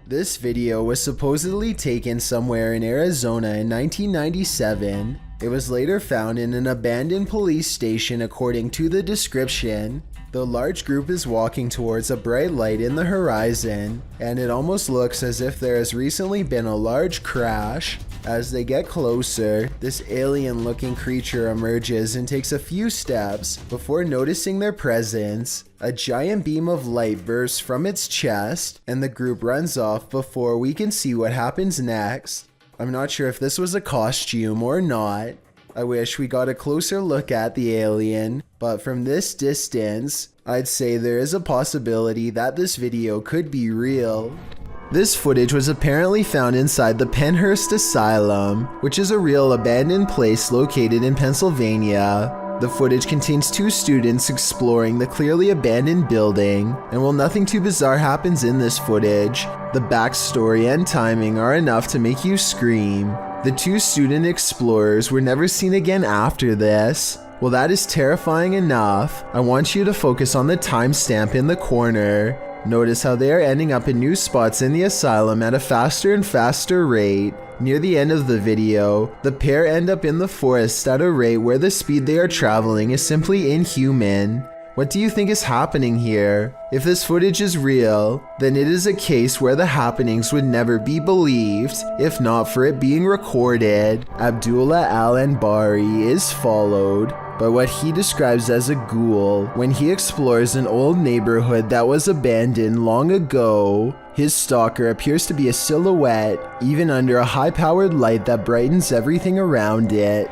This video was supposedly taken somewhere in Arizona in 1997. It was later found in an abandoned police station according to the description. The large group is walking towards a bright light in the horizon, and it almost looks as if there has recently been a large crash. As they get closer, this alien-looking creature emerges and takes a few steps before noticing their presence. A giant beam of light bursts from its chest, and the group runs off before we can see what happens next. I'm not sure if this was a costume or not. I wish we got a closer look at the alien, but from this distance, I'd say there is a possibility that this video could be real. This footage was apparently found inside the Pennhurst Asylum, which is a real abandoned place located in Pennsylvania. The footage contains two students exploring the clearly abandoned building, and while nothing too bizarre happens in this footage, the backstory and timing are enough to make you scream. The two student explorers were never seen again after this. Well, that is terrifying enough. I want you to focus on the timestamp in the corner. Notice how they are ending up in new spots in the asylum at a faster and faster rate. Near the end of the video, the pair end up in the forest at a rate where the speed they are traveling is simply inhuman. What do you think is happening here? If this footage is real, then it is a case where the happenings would never be believed, if not for it being recorded. Abdullah Al-Anbari is followed by what he describes as a ghoul when he explores an old neighborhood that was abandoned long ago. His stalker appears to be a silhouette, even under a high-powered light that brightens everything around it.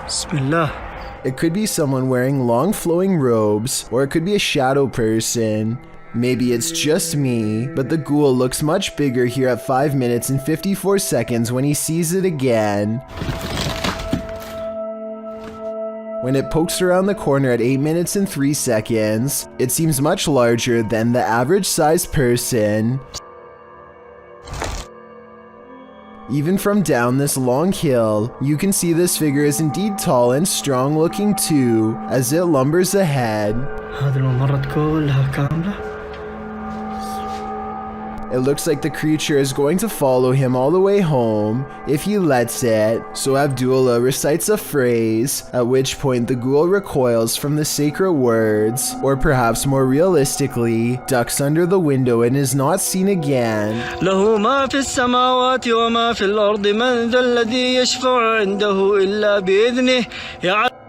Bismillah. It could be someone wearing long flowing robes, or it could be a shadow person. Maybe it's just me, but the ghoul looks much bigger here at 5 minutes and 54 seconds when he sees it again. When it pokes around the corner at 8 minutes and 3 seconds, it seems much larger than the average sized person. Even from down this long hill, you can see this figure is indeed tall and strong looking too, as it lumbers ahead. It looks like the creature is going to follow him all the way home, if he lets it, so Abdullah recites a phrase, at which point the ghoul recoils from the sacred words, or perhaps more realistically, ducks under the window and is not seen again. له ما في السماوات وما في الأرض من ذا الذي يشفع عنده إلا بإذنه.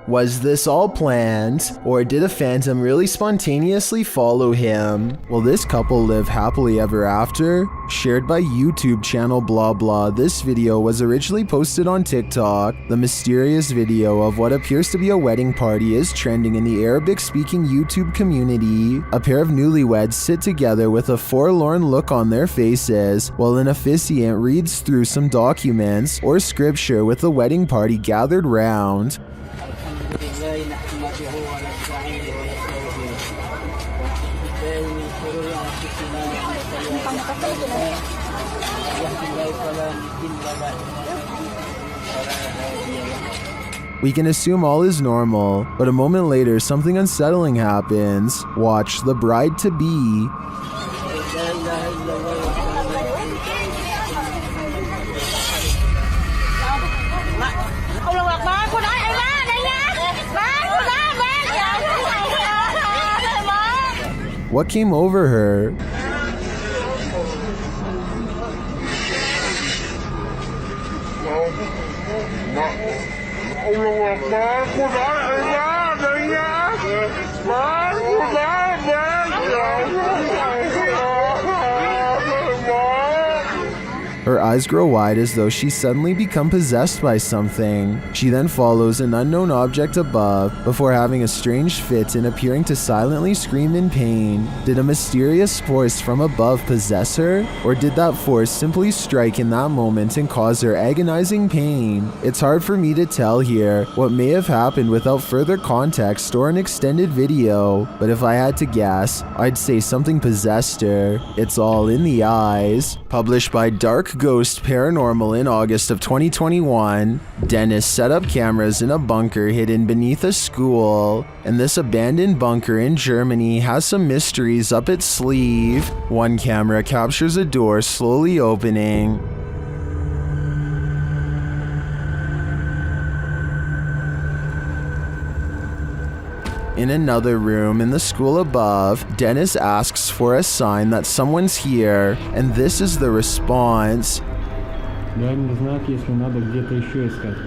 Was this all planned, or did a phantom really spontaneously follow him? Will this couple live happily ever after? Shared by YouTube channel blah blah, this video was originally posted on TikTok. The mysterious video of what appears to be a wedding party is trending in the Arabic-speaking YouTube community. A pair of newlyweds sit together with a forlorn look on their faces, while an officiant reads through some documents or scripture with the wedding party gathered round. We can assume all is normal, but a moment later something unsettling happens. Watch the bride-to-be. What came over her? Her eyes grow wide as though she's suddenly become possessed by something. She then follows an unknown object above before having a strange fit and appearing to silently scream in pain. Did a mysterious force from above possess her? Or did that force simply strike in that moment and cause her agonizing pain? It's hard for me to tell here what may have happened without further context or an extended video, but if I had to guess, I'd say something possessed her. It's all in the eyes. Published by Dark Fake Ghost Paranormal in August of 2021, Dennis set up cameras in a bunker hidden beneath a school, and this abandoned bunker in Germany has some mysteries up its sleeve. One camera captures a door slowly opening. In another room in the school above, Dennis asks for a sign that someone's here, and this is the response. Дай мне знак, если надо где-то еще искать.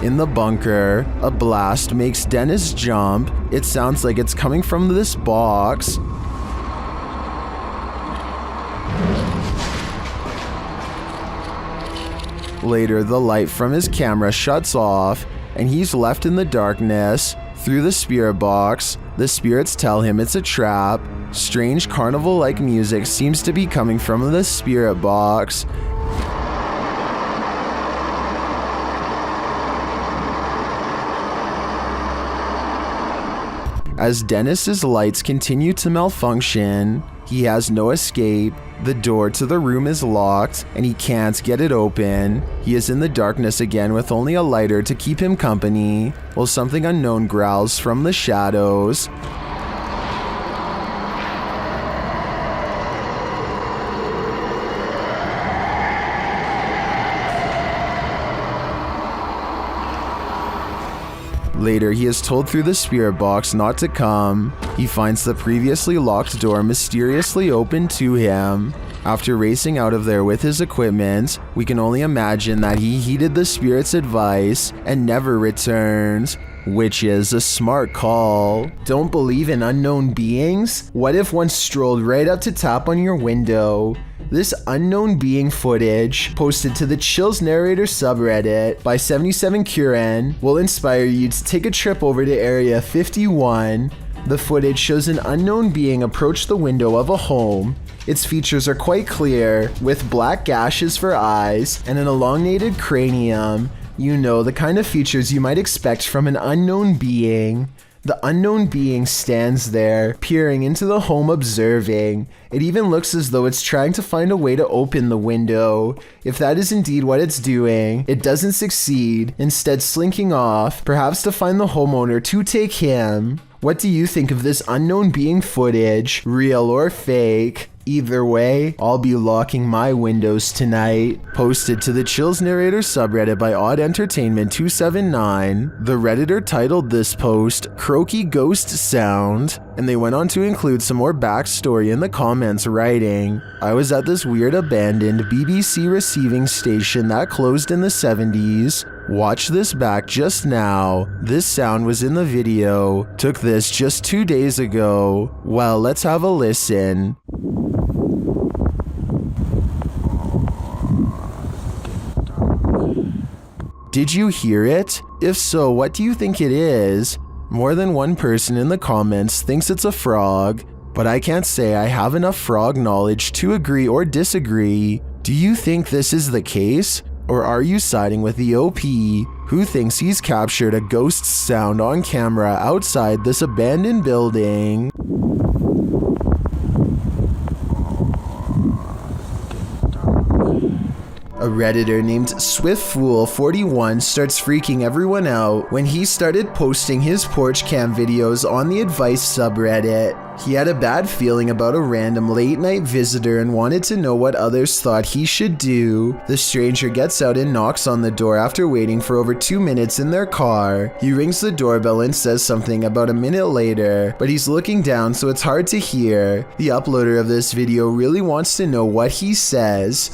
In the bunker, a blast makes Dennis jump. It sounds like it's coming from this box. Later, the light from his camera shuts off, and he's left in the darkness. Through the spirit box, the spirits tell him it's a trap. Strange carnival-like music seems to be coming from the spirit box. As Dennis's lights continue to malfunction, he has no escape. The door to the room is locked, and he can't get it open. He is in the darkness again with only a lighter to keep him company, while something unknown growls from the shadows. Later, he is told through the spirit box not to come. He finds the previously locked door mysteriously open to him. After racing out of there with his equipment, we can only imagine that he heeded the spirit's advice and never returned, which is a smart call. Don't believe in unknown beings? What if one strolled right up to tap on your window? This unknown being footage, posted to the Chills Narrator subreddit by 77 Kuren, will inspire you to take a trip over to Area 51. The footage shows an unknown being approach the window of a home. Its features are quite clear, with black gashes for eyes and an elongated cranium. You know, the kind of features you might expect from an unknown being. The unknown being stands there, peering into the home, observing. It even looks as though it's trying to find a way to open the window. If that is indeed what it's doing, it doesn't succeed, instead slinking off, perhaps to find the homeowner to take him. What do you think of this unknown being footage, real or fake? Either way, I'll be locking my windows tonight. Posted to the Chills Narrator subreddit by Odd Entertainment 279, the Redditor titled this post, Croaky Ghost Sound, and they went on to include some more backstory in the comments, writing, I was at this weird abandoned BBC receiving station that closed in the 70s. Watch this back just now. This sound was in the video. Took this just 2 days ago. Well, let's have a listen. Did you hear it? If so, what do you think it is? More than one person in the comments thinks it's a frog, but I can't say I have enough frog knowledge to agree or disagree. Do you think this is the case? Or are you siding with the OP, who thinks he's captured a ghost sound on camera outside this abandoned building? A Redditor named SwiftFool41 starts freaking everyone out when he started posting his porch cam videos on the advice subreddit. He had a bad feeling about a random late night visitor and wanted to know what others thought he should do. The stranger gets out and knocks on the door after waiting for over 2 minutes in their car. He rings the doorbell and says something about a minute later, but he's looking down so it's hard to hear. The uploader of this video really wants to know what he says.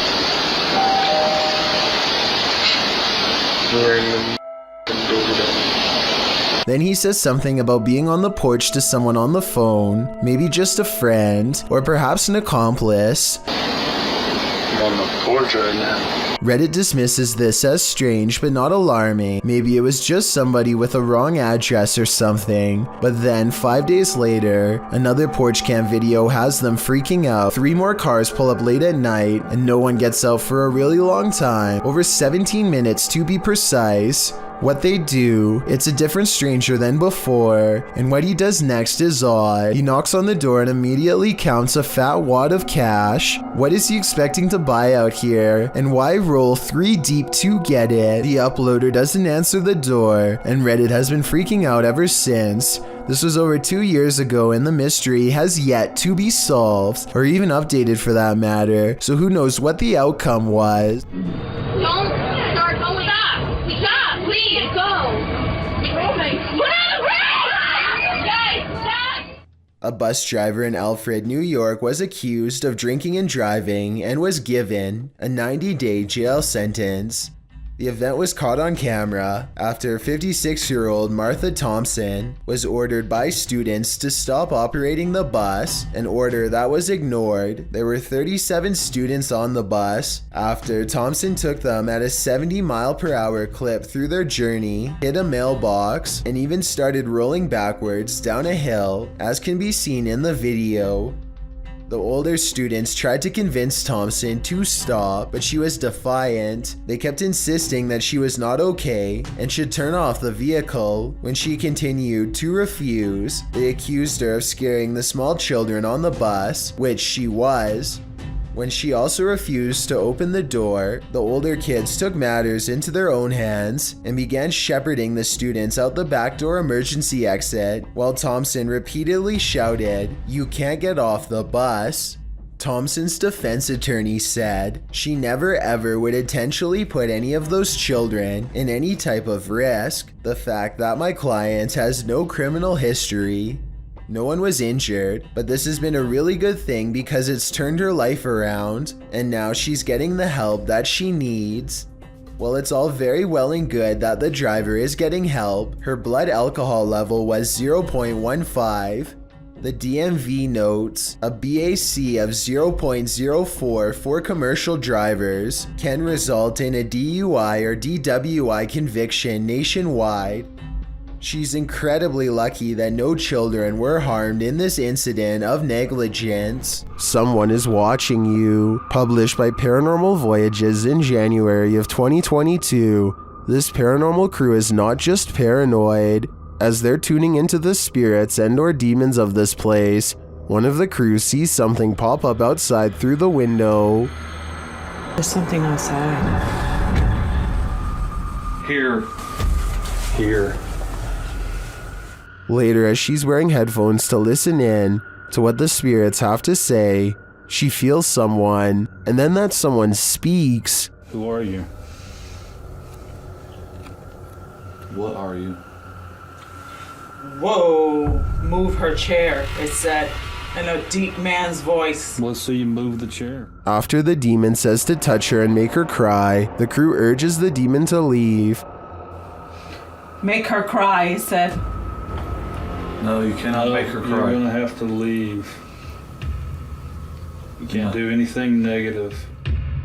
Then he says something about being on the porch to someone on the phone, maybe just a friend, or perhaps an accomplice. I'm on the porch right now. Reddit dismisses this as strange but not alarming. Maybe it was just somebody with a wrong address or something. But then 5 days later, another porch cam video has them freaking out. 3 more cars pull up late at night and no one gets out for a really long time, over 17 minutes to be precise. What they do, it's a different stranger than before, and what he does next is odd. He knocks on the door and immediately counts a fat wad of cash. What is he expecting to buy out here, and why roll 3 deep to get it? The uploader doesn't answer the door, and Reddit has been freaking out ever since. This was over 2 years ago and the mystery has yet to be solved, or even updated for that matter, so who knows what the outcome was. Don't start going. Stop! Stop! Please go! Put on the brake! Guys, stop! A bus driver in Alfred, New York was accused of drinking and driving and was given a 90-day jail sentence. The event was caught on camera after 56-year-old Martha Thompson was ordered by students to stop operating the bus, an order that was ignored. There were 37 students on the bus after Thompson took them at a 70-mile-per-hour clip through their journey, hit a mailbox, and even started rolling backwards down a hill, as can be seen in the video. The older students tried to convince Thompson to stop, but she was defiant. They kept insisting that she was not okay and should turn off the vehicle. When she continued to refuse, they accused her of scaring the small children on the bus, which she was. When she also refused to open the door, the older kids took matters into their own hands and began shepherding the students out the back door emergency exit, while Thompson repeatedly shouted, "You can't get off the bus." Thompson's defense attorney said she never ever would intentionally put any of those children in any type of risk. The fact that my client has no criminal history. No one was injured, but this has been a really good thing because it's turned her life around, and now she's getting the help that she needs. While it's all very well and good that the driver is getting help, her blood alcohol level was 0.15. The DMV notes a BAC of 0.04 for commercial drivers can result in a DUI or DWI conviction nationwide. She's incredibly lucky that no children were harmed in this incident of negligence. Someone is watching you. Published by Paranormal Voyages in January of 2022. This paranormal crew is not just paranoid. As they're tuning into the spirits and or demons of this place, one of the crew sees something pop up outside through the window. There's something outside. Here. Here. Later, as she's wearing headphones to listen in to what the spirits have to say, she feels someone, and then that someone speaks. Who are you? What are you? Whoa, move her chair, it said in a deep man's voice. Let's see you move the chair. After the demon says to touch her and make her cry, the crew urges the demon to leave. Make her cry, he said. No, you cannot make her cry. You're gonna have to leave. You can't do anything negative.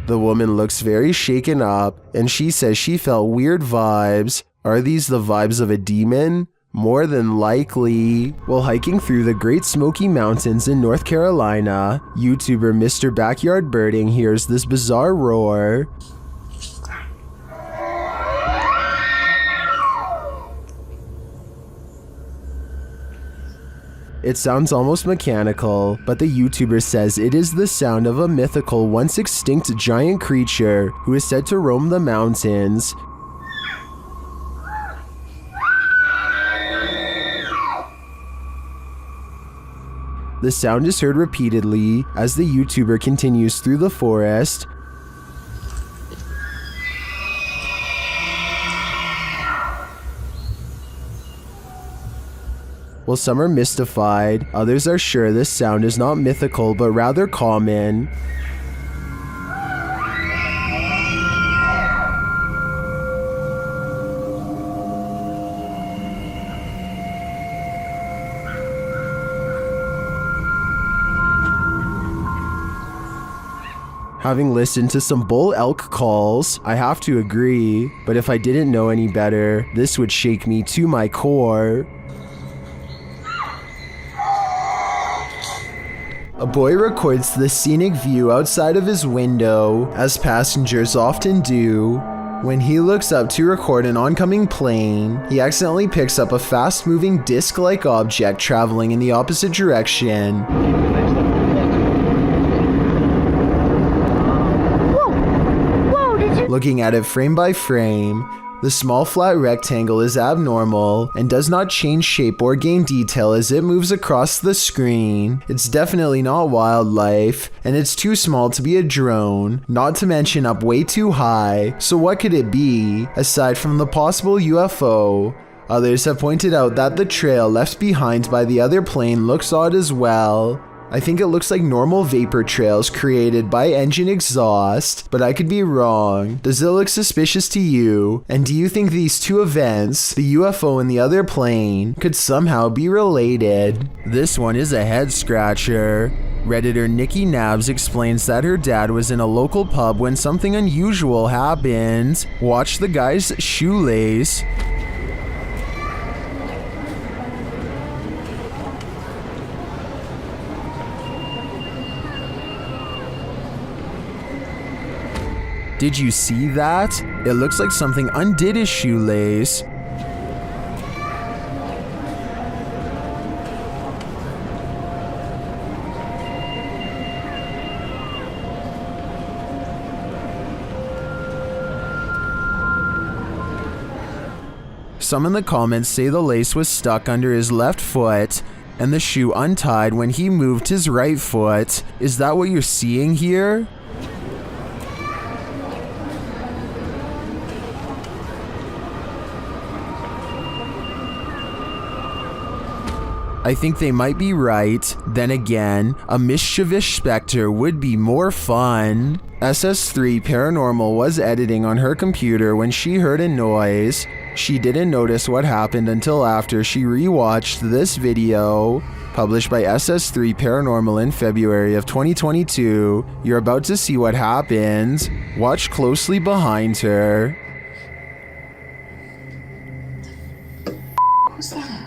The woman looks very shaken up, and she says she felt weird vibes. Are these the vibes of a demon? More than likely. While hiking through the Great Smoky Mountains in North Carolina, YouTuber Mr. Backyard Birding hears this bizarre roar. It sounds almost mechanical, but the YouTuber says it is the sound of a mythical, once extinct giant creature who is said to roam the mountains. The sound is heard repeatedly as the YouTuber continues through the forest. While some are mystified, others are sure this sound is not mythical but rather common. Having listened to some bull elk calls, I have to agree, but if I didn't know any better, this would shake me to my core. A boy records the scenic view outside of his window, as passengers often do. When he looks up to record an oncoming plane, he accidentally picks up a fast-moving disc-like object traveling in the opposite direction. Looking at it frame by frame, the small flat rectangle is abnormal and does not change shape or gain detail as it moves across the screen. It's definitely not wildlife, and it's too small to be a drone, not to mention up way too high. So what could it be, aside from the possible UFO? Others have pointed out that the trail left behind by the other plane looks odd as well. I think it looks like normal vapor trails created by engine exhaust, but I could be wrong. Does it look suspicious to you? And do you think these two events, the UFO and the other plane, could somehow be related? This one is a head scratcher. Redditor Nikki Nabs explains that her dad was in a local pub when something unusual happened. Watch the guy's shoelace. Did you see that? It looks like something undid his shoelace. Some in the comments say the lace was stuck under his left foot and the shoe untied when he moved his right foot. Is that what you're seeing here? I think they might be right. Then again, a mischievous specter would be more fun. SS3 Paranormal was editing on her computer when she heard a noise. She didn't notice what happened until after she rewatched this video. Published by SS3 Paranormal in February of 2022. You're about to see what happened. Watch closely behind her. What was that?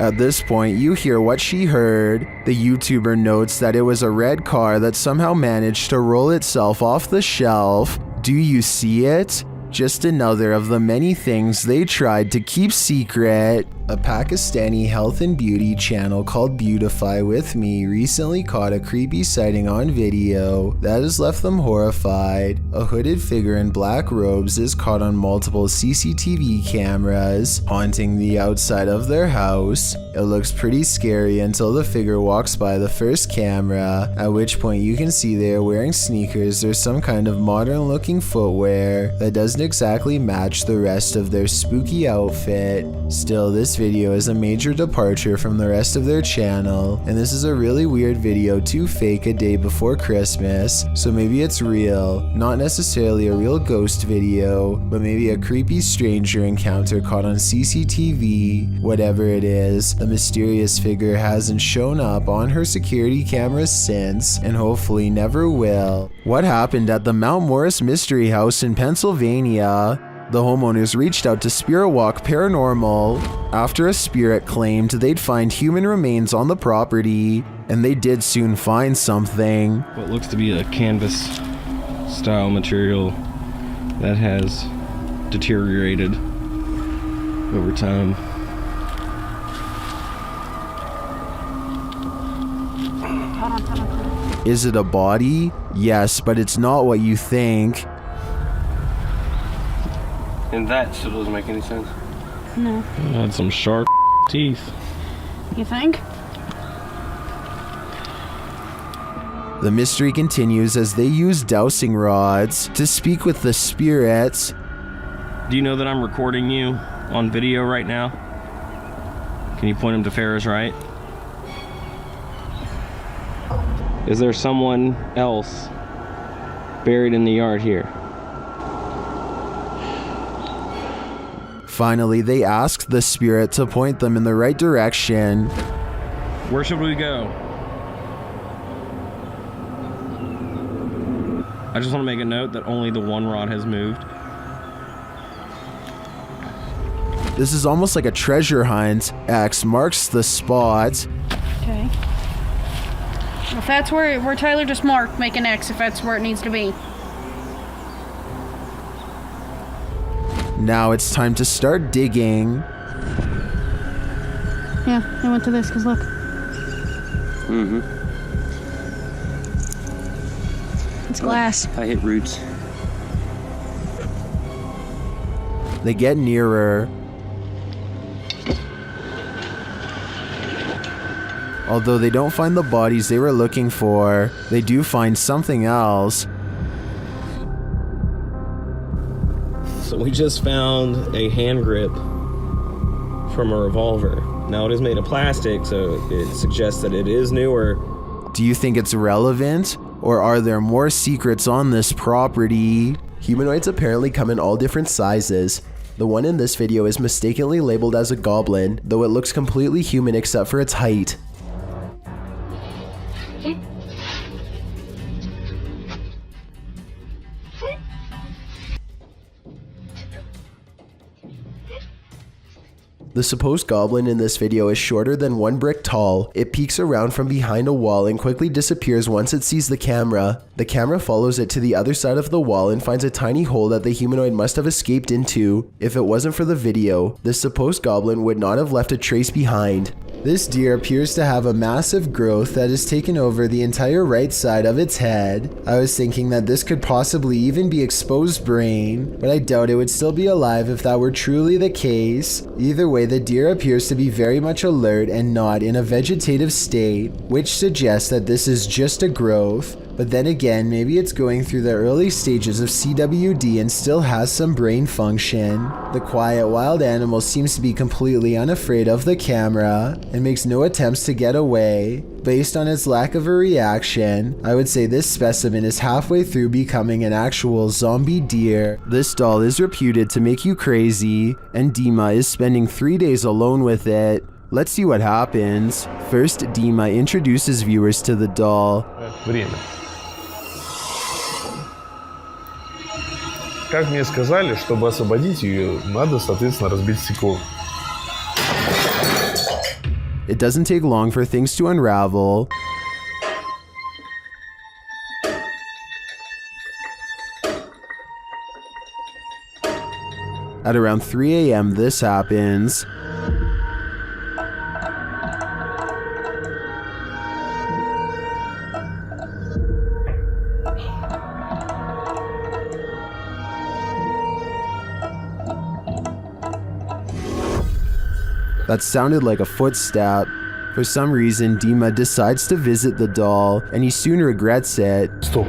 At this point, you hear what she heard. The YouTuber notes that it was a red car that somehow managed to roll itself off the shelf. Do you see it? Just another of the many things they tried to keep secret. A Pakistani health and beauty channel called Beautify With Me recently caught a creepy sighting on video that has left them horrified. A hooded figure in black robes is caught on multiple CCTV cameras, haunting the outside of their house. It looks pretty scary until the figure walks by the first camera, at which point you can see they are wearing sneakers or some kind of modern looking footwear that doesn't exactly match the rest of their spooky outfit. Still, this video is a major departure from the rest of their channel, and this is a really weird video to fake a day before Christmas, so maybe it's real. Not necessarily a real ghost video, but maybe a creepy stranger encounter caught on CCTV. Whatever it is, the mysterious figure hasn't shown up on her security cameras since, and hopefully never will. What happened at the Mount Morris Mystery House in Pennsylvania? The homeowners reached out to Spirit Walk Paranormal after a spirit claimed they'd find human remains on the property, and they did soon find something. What looks to be a canvas style material that has deteriorated over time. Is it a body? Yes, but it's not what you think. And that still doesn't make any sense. No. It had some sharp teeth. You think? The mystery continues as they use dowsing rods to speak with the spirits. Do you know that I'm recording you on video right now? Can you point him to Farrah's right? Is there someone else buried in the yard here? Finally, they asked the spirit to point them in the right direction. Where should we go? I just want to make a note that only the one rod has moved. This is almost like a treasure hunt. X marks the spot. Okay. If that's where Tyler just marked, make an X if that's where it needs to be. Now it's time to start digging. Yeah, I went to this because look. Mm-hmm. It's glass. I hit roots. They get nearer. Although they don't find the bodies they were looking for, they do find something else. So we just found a hand grip from a revolver. Now it is made of plastic, so it suggests that it is newer. Do you think it's relevant? Or are there more secrets on this property? Humanoids apparently come in all different sizes. The one in this video is mistakenly labeled as a goblin, though it looks completely human except for its height. The supposed goblin in this video is shorter than 1 brick tall. It peeks around from behind a wall and quickly disappears once it sees the camera. The camera follows it to the other side of the wall and finds a tiny hole that the humanoid must have escaped into. If it wasn't for the video, this supposed goblin would not have left a trace behind. This deer appears to have a massive growth that has taken over the entire right side of its head. I was thinking that this could possibly even be exposed brain, but I doubt it would still be alive if that were truly the case. Either way, the deer appears to be very much alert and not in a vegetative state, which suggests that this is just a growth. But then again, maybe it's going through the early stages of CWD and still has some brain function. The quiet wild animal seems to be completely unafraid of the camera and makes no attempts to get away. Based on its lack of a reaction, I would say this specimen is halfway through becoming an actual zombie deer. This doll is reputed to make you crazy, and Dima is spending 3 days alone with it. Let's see what happens. First, Dima introduces viewers to the doll. Время. Как мне сказали, чтобы освободить ее, надо, соответственно, разбить стекло. It doesn't take long for things to unravel. At around 3 a.m. this happens. That sounded like a footstep. For some reason, Dima decides to visit the doll, and he soon regrets it. Стоп.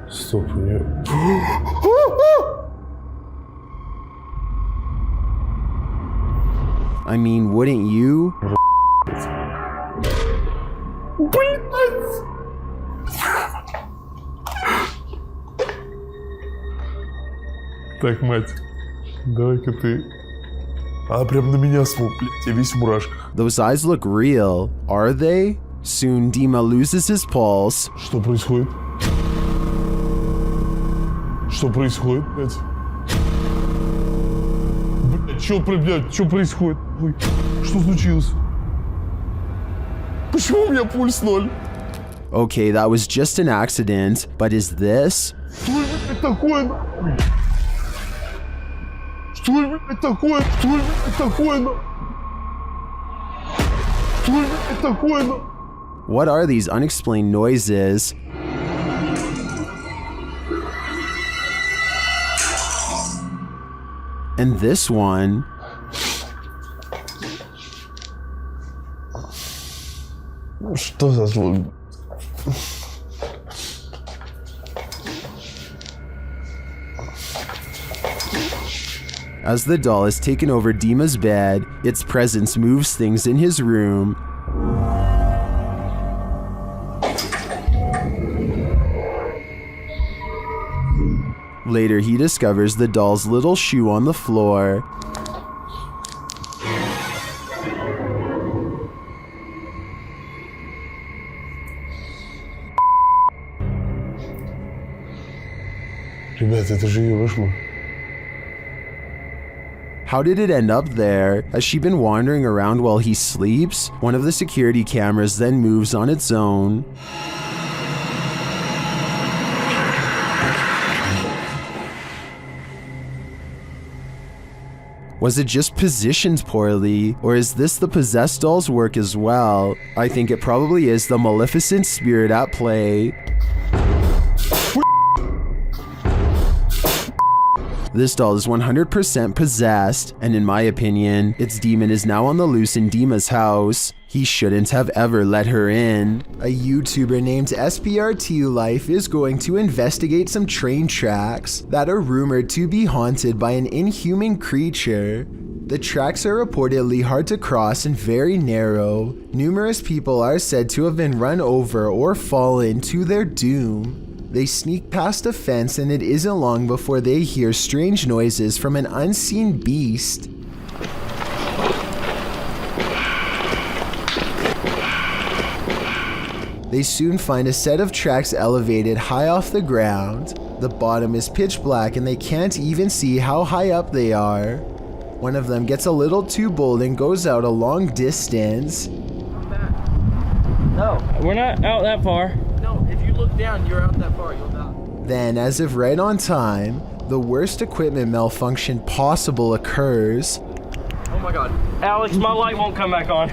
Стоп, у нее... I mean, wouldn't you? Так, мать, давай-ка ты... А прям на меня смог, блядь, я весь в мурашках. Those eyes look real, are they? Soon Dima loses his pulse. Что происходит? Что происходит, блядь? Блядь, что происходит? Ой, что случилось? Почему у меня пульс 0? Okay, that was just an accident, but is this? Что это такое, нахуй? Что это такое? Что это такое, нахуй? Что это такое, нахуй? What are these unexplained noises? And this one. Что за звук? As the doll has taken over Dima's bed, its presence moves things in his room. Later, he discovers the doll's little shoe on the floor. Ребята, это же ее вышло. How did it end up there? Has she been wandering around while he sleeps? One of the security cameras then moves on its own. Was it just positioned poorly, or is this the possessed doll's work as well? I think it probably is the maleficent spirit at play. This doll is 100% possessed, and in my opinion, its demon is now on the loose in Dima's house. He shouldn't have ever let her in. A YouTuber named SBRT Life is going to investigate some train tracks that are rumored to be haunted by an inhuman creature. The tracks are reportedly hard to cross and very narrow. Numerous people are said to have been run over or fallen to their doom. They sneak past a fence and it isn't long before they hear strange noises from an unseen beast. They soon find a set of tracks elevated high off the ground. The bottom is pitch black and they can't even see how high up they are. One of them gets a little too bold and goes out a long distance. No, we're not out that far. No, if you look down, you're out that far, you'll die. Then, as if right on time, the worst equipment malfunction possible occurs. Oh my god. Alex, my light won't come back on.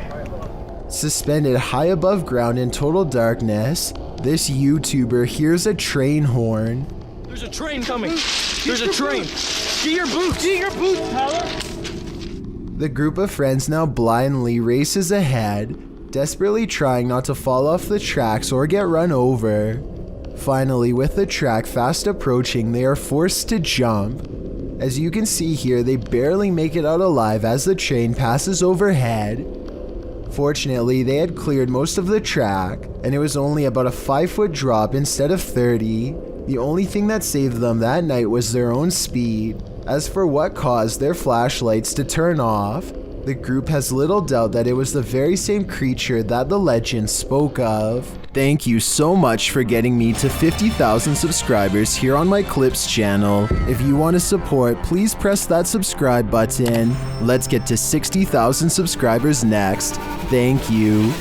Suspended high above ground in total darkness, this YouTuber hears a train horn. There's a train coming. There's a train. Get your boots. Get your boots, Tyler. The group of friends now blindly races ahead, desperately trying not to fall off the tracks or get run over. Finally, with the track fast approaching, they are forced to jump. As you can see here, they barely make it out alive as the train passes overhead. Fortunately, they had cleared most of the track, and it was only about a 5-foot drop instead of 30. The only thing that saved them that night was their own speed. As for what caused their flashlights to turn off, the group has little doubt that it was the very same creature that the legend spoke of. Thank you so much for getting me to 50,000 subscribers here on my Clips channel. If you want to support, please press that subscribe button. Let's get to 60,000 subscribers next. Thank you.